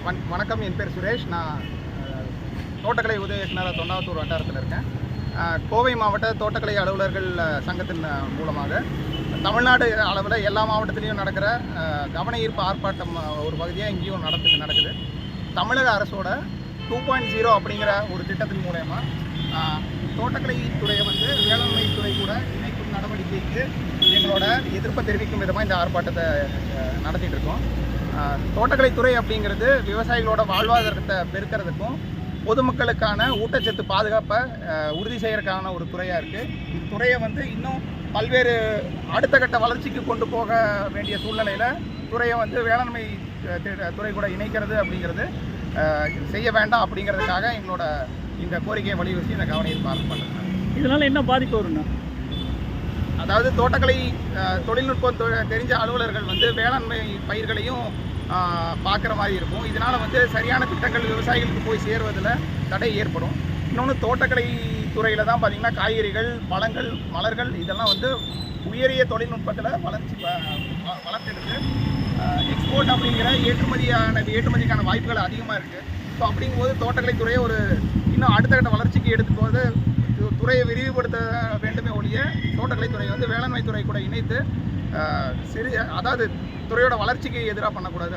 வணக்கம். என் பேர் சுரேஷ். நான் தோட்டக்கலை உதவி இயக்குனர் தொண்டாத்தூர் வட்டாரத்தில் இருக்கேன். கோவை மாவட்ட தோட்டக்கலை அலுவலர்கள் சங்கத்தின் மூலமாக தமிழ்நாடு அளவில் எல்லா மாவட்டத்திலையும் நடக்கிற கவன ஈர்ப்பு ஆர்ப்பாட்டம் ஒரு பகுதியாக இங்கேயும் நடக்குது. தமிழக அரசோட 2.0 அப்படிங்கிற ஒரு திட்டத்தின் மூலயமா தோட்டக்கலை துறையை வேளாண்மை துறை கூட இணைக்கும் நடவடிக்கைக்கு எங்களோட எதிர்ப்பை தெரிவிக்கும் விதமாக இந்த ஆர்ப்பாட்டத்தை நடத்திட்டு இருக்கோம். தோட்டக்கலைத்துறை அப்படிங்கிறது விவசாயிகளோட வாழ்வாதாரத்தை பெருக்கிறதுக்கும் பொதுமக்களுக்கான ஊட்டச்சத்து பாதுகாப்பை உறுதி செய்யறதுக்கான ஒரு துறையாக இருக்குது. இந்த துறையை இன்னும் பல்வேறு அடுத்த கட்ட வளர்ச்சிக்கு கொண்டு போக வேண்டிய சூழ்நிலையில் துறையை வேளாண்மை துறை கூட இணைக்கிறது அப்படிங்கிறது செய்ய வேண்டாம் அப்படிங்கிறதுக்காக எங்களோட இந்த கோரிக்கையை வலியுறுத்தி இந்த கவன ஈர்ப்பு ஆர்ப்பாட்டம். இதனால் என்ன பாதிப்பு வரும்னா, அதாவது தோட்டக்கலை தொழில்நுட்பம் தெரிஞ்ச அலுவலர்கள் வேளாண்மை பயிர்களையும் பார்க்குற மாதிரி இருக்கும். இதனால் சரியான திட்டங்கள் விவசாயிகளுக்கு போய் சேருவதில் தடை ஏற்படும். இன்னொன்று, தோட்டக்கலை துறையில் தான் பார்த்திங்கன்னா காய்கறிகள், பழங்கள், மலர்கள் இதெல்லாம் உயரிய தொழில்நுட்பத்தில் வளர்த்தெடுத்து எக்ஸ்போர்ட் அப்படிங்கிற ஏற்றுமதிக்கான வாய்ப்புகள் அதிகமாக இருக்குது. ஸோ அப்படிங்கும்போது தோட்டக்கலை துறையை இன்னும் அடுத்த கட்ட வளர்ச்சிக்கு எடுத்துட்டு போது துறையை விரிவுபடுத்த வேண்டுமே ஒழிய தோட்டக்கலை துறை வேளாண்மை துறை கூட இணைத்து அதாவது துறையோட வளர்ச்சிக்கு எதிராக பண்ணக்கூடாது.